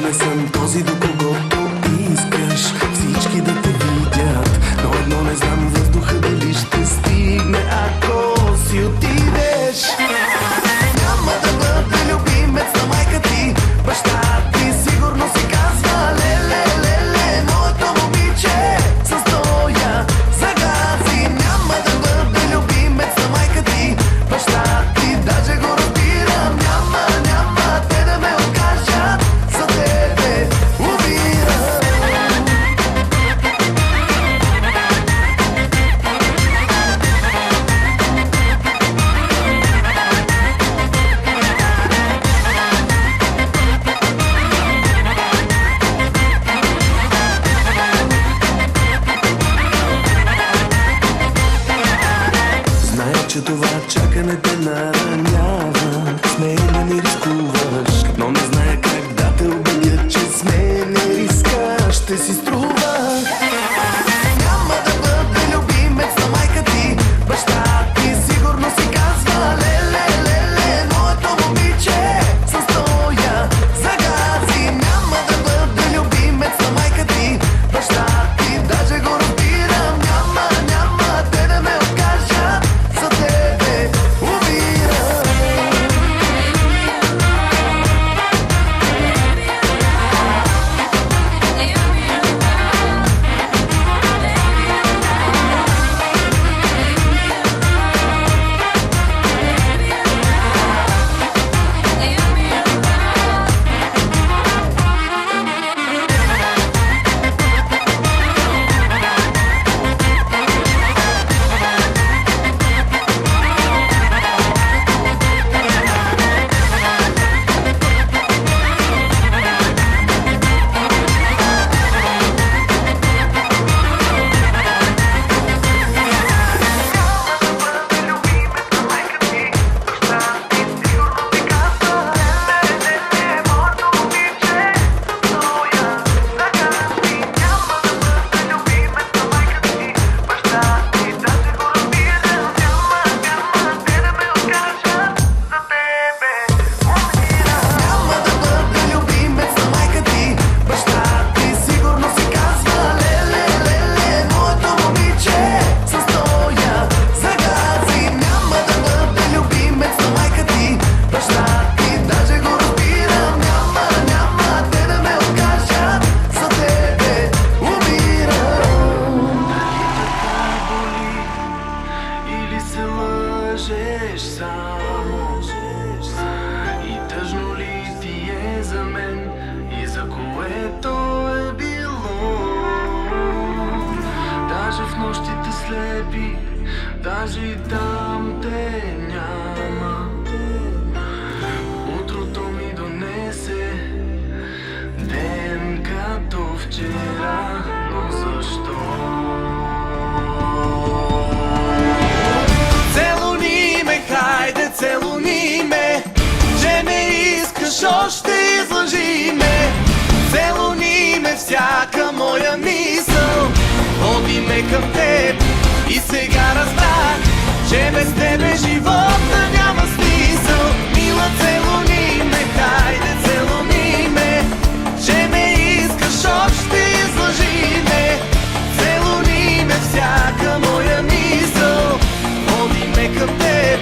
не съм този, до когото искаш всички да те видят, но едно не знам, въздуха дали ще стигне, ако си отидеш. Няма да бъде любимец на майка ти, баща ти сигурно си казва леле, леле, моето момиче с тоя загази. Няма да бъде любимец на майка ти, баща ти даже го разбирам. Няма те да ме откажат, за тебе убирам. Зная, че това чакане те наранява, с мене не рискуваш, но не зная как да те убедя, че с мене риска ще си струва. Няма да бъде любимец на майка ти, баща ти сигурно си казва леле, леле, моето момиче с тоя загази. Няма да бъде любимец на майка ти, баща ти даже го разбирам. Няма те да ме откажат, за тебе убирам. Или се лъжеш само, и тъжно ли ти е за мен и за което е било. Даже в нощите слепи, даже и там те няма. Утрото ми донесе ден като вчера, но защо? Целуни ме, хайде, целуни ме, че ме искаш още, излъжи ме. Целуни ме, всяка моя мисъл води ме към теб. И сега разбрах, че без тебе живота няма смисъл. Мила, целуни ме, хайде, целуни ме, че ме искаш още, излъжи ме. Целуни ме, всяка моя мисъл води ме към теб.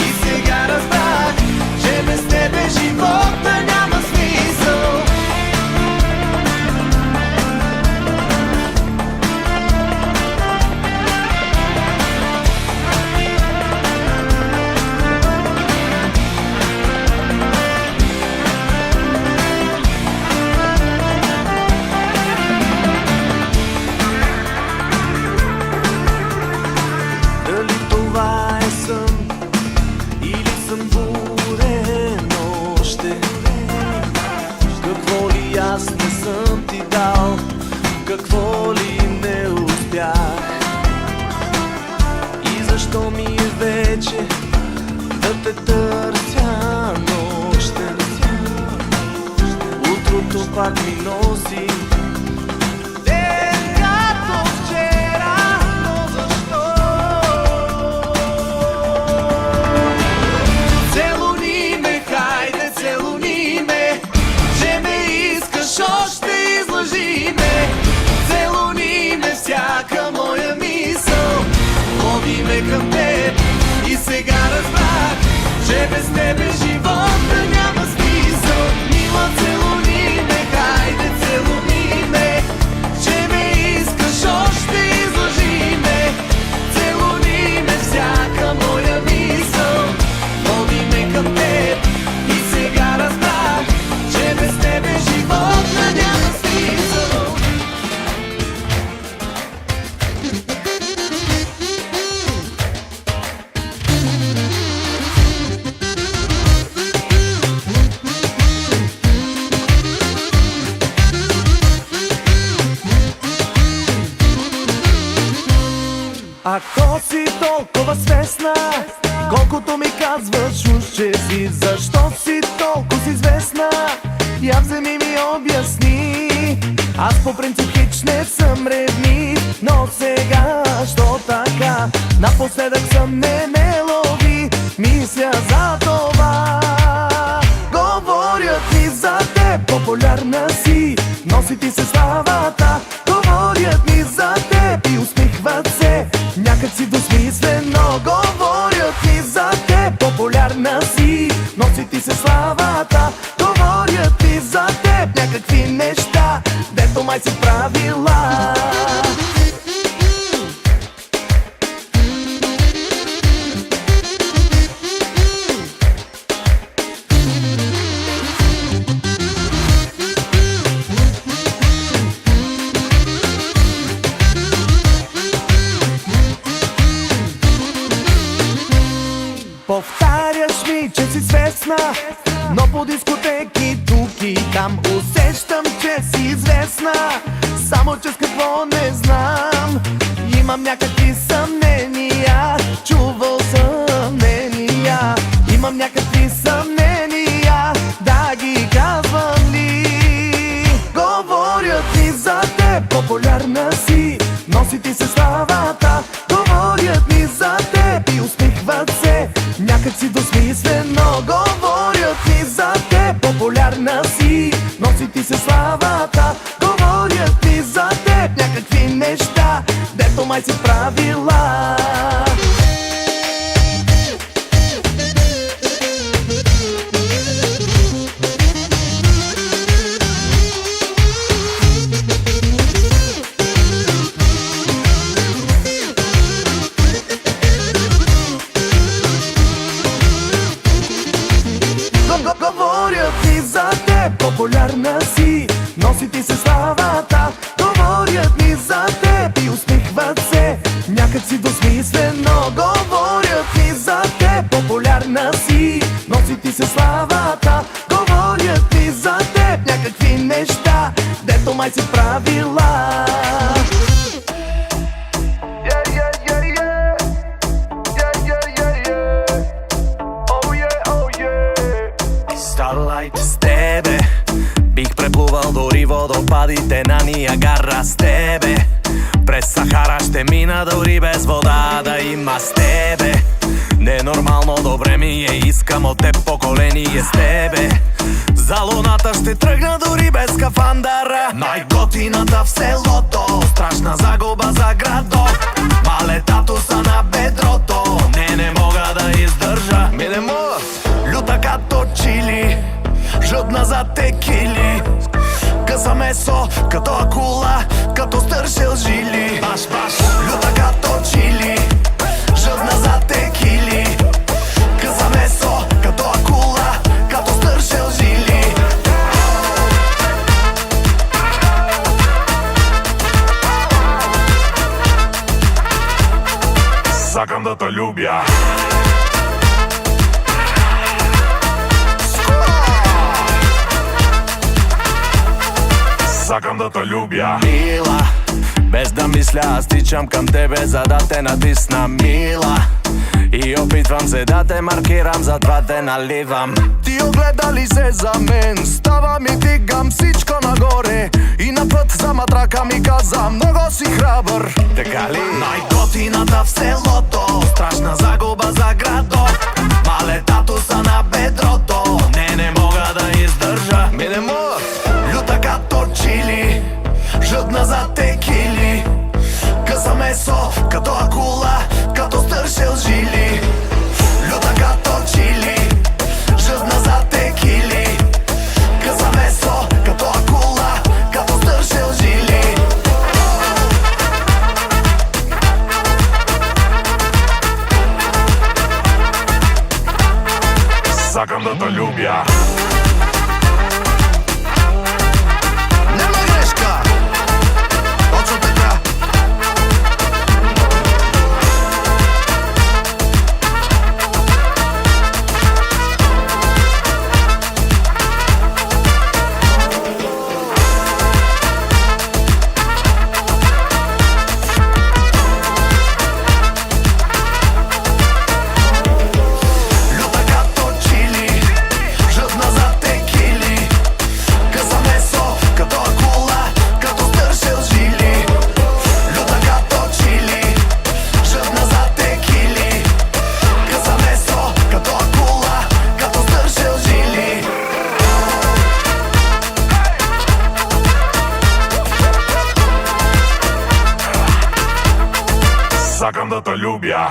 И сега разбрах, че без тебе живота няма смисъл. Дали това е сън или съм буден още? Какво ли аз не съм ти дал, какво ли не успях? И защо ми е вече да те търся нощем? Утрото пак ми носи ден като вчера, но защо? Целуни ме, хайде, целуни ме, че ме искаш към теб. И сега разбрах, че без тебе живота няма смисъл. Мила, целуни ме, хайде целуни ме, че ме искаш още, излъжи ме. Целуни ме, всяка моя мисъл води ме към теб. И сега разбрах, че без тебе живота няма смисъл. Ако си толкова свестна, колкото ми казваш уж, че си, защо си толкова си известна? Я вземи ми обясни. Аз по принцип хич не съм ревнив, но сега, що така? Напоследък съм не лови, мисля за това. Говорят ми за теб, популярна си, носи ти се славата. Говорят ми за теб и усмихват се, някак си двусмислено. Говорят ми за теб, популярна си, носи ти се славата. Говорят ми за теб някакви неща, дето май си правила. Повтаряш ми, че си свестна, но по дискотеки тук и там усещам, че си известна. Само че с какво не знам, имам някакви съмнения. Чувал съмнения, имам някакви съмнения. Да ги казвам ли? Говорят ми за теб, популярна си, носи ти се славата. Говорят ми за теб и усмихват се, някак си двусмислено. Говорят ми за теб, популярна си, носи ти се славата. Говорят ми за теб някакви неща, дето май си правила. Говорят ми за теб, популярна си, носи ти се славата. Говорят ми за теб и усмихват се, някак си двусмислено. Говорят ми за теб, популярна си, носи ти се славата. Говорят ми за теб някакви неща, дето май си правила. С тебе бих преплувал дори водопадите на Ниагара. С тебе през Сахара ще мина дори без вода да има. С тебе ненормално добре ми е, искам от теб поколение. С тебе за луната ще тръгна дори без скафандъра. Най-готината в селото, страшна загуба за градо. Малетато са на бедрото, не мога да издържа. Ми не мога. Люта като чили, жадна за текили, къса месо като акула, като стършел жили. Люта като чили, жадна за текили, къса месо като акула, като стършел жили. Сакам да те любя. Сакам да те любя. Мила, без да мисля, аз тичам към тебе, за да те натисна. Мила, и опитвам се да те маркирам, затова те наливам. Ти огледа ли се за мен? Ставам и дигам всичко нагоре, и на път за матрака ми каза: много си храбър. Така ли? Най-готината в селото, страшна загуба за градо. Малетато са на бедрото, не мога да издържа. Ми не мога. Люта като чили, жадна за текили, къса месо като акула, като стършел да те любя.